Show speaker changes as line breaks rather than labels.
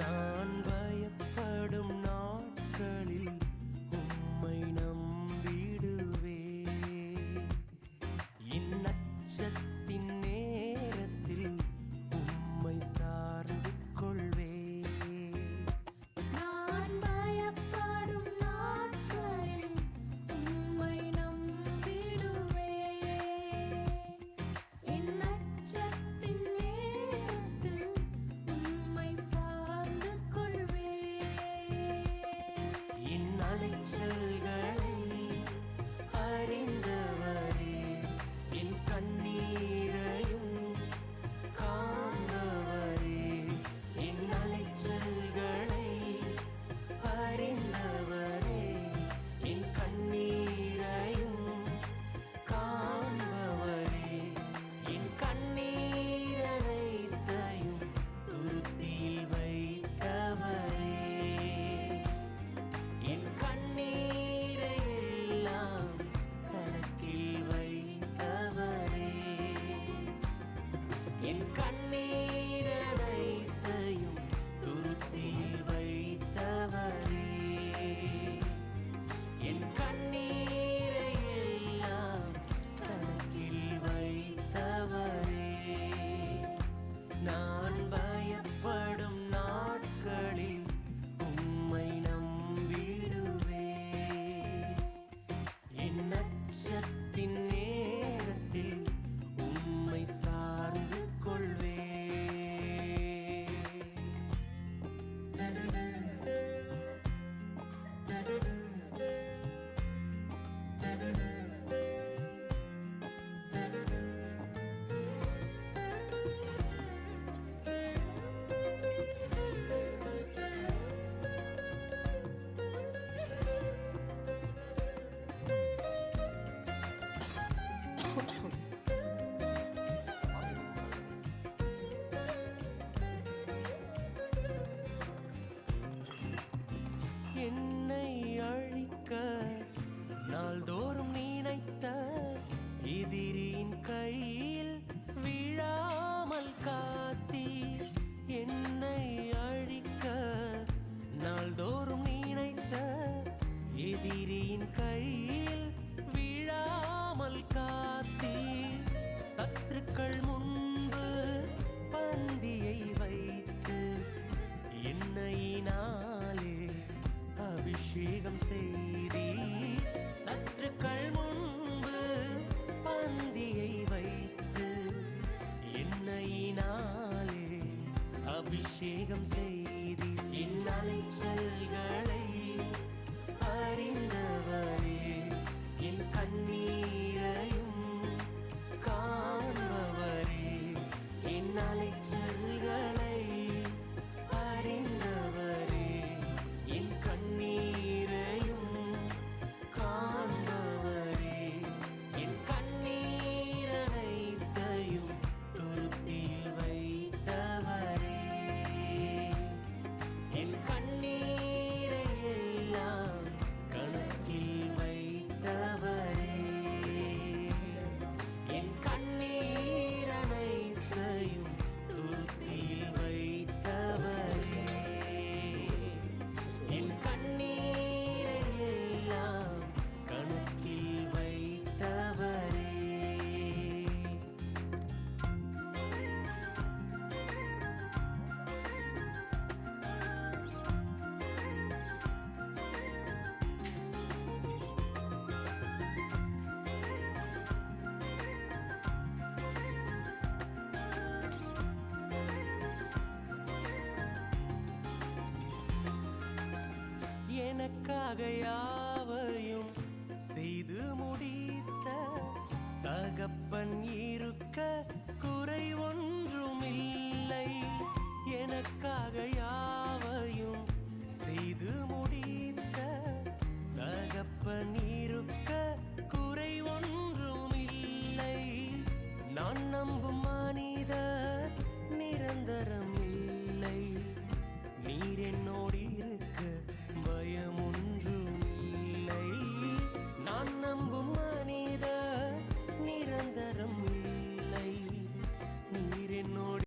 நான் பயப்படும் நாட்களில் உம்மை நம்பிடுவே. இந்நச்சத்தின் நேரத்தில் உம்மை சார்ந்து கொள்வே. அலைச்சல்களை அறிந்தவரே, என் கண்ணீரையும் காண்பவரே. என் அலைச்சல்களை அறிந்தவரே, என் கண்ணீரையும் காண்பவரே. என் கண்ணீரையும் துருத்தியில் வைத்தவரே. என் கண்ணீரை எல்லாம் கணக்கில் வைத்தவரே. என் கண்ணீர் அனைத்தையும் துருத்தியில் வைத்தவரே. என் கண்ணீரை எல்லாம் கணக்கில் வைத்தவரே. நான் பயப்படும் நாட்களில் உம்மை நம்பிடுவே. என் நச்சத்தின் நேரத்தில் உம்மை சார்ந்து கொள்வே. என்னை அழிக்க நாள்தோறும் நினைத்த எதிரியின் கையில் விழாமல் காத்தீர். என்னை அழிக்க நாள்தோறும் நினைத்த எதிரியின் கையில் விழாமல் காத்தீர். சத்துருக்கள் முன்பு பந்தியை வைத்து எண்ணெயினாலே அபிஷேகம் செய்தீர். சத்துருக்கள் முன்பு பந்தியை வைத்து எண்ணெயினாலே அபிஷேகம் செய்தீர். என் அலைச்சல்களை அறிந்தவரே, என் கண்ணீரையும் காண்பவரே. என் அலைச்சல்களை அறிந்தவரே, என் கண்ணீரையும் காண்பவரே. என் கண்ணீர் அனைத்தையும் துருத்தியில் வைத்தவரே. என் கண்ணீரை எல்லாம் கணக்கில் வைத்தவரே. என் கண்ணீர் அனைத்தையும் துருத்தியில் வைத்தவரே. என் கண்ணீரை எல்லாம் கணக்கில் வைத்தவரே. எனக்காக யாவையும் செய்து முடித்த தகப்பனே,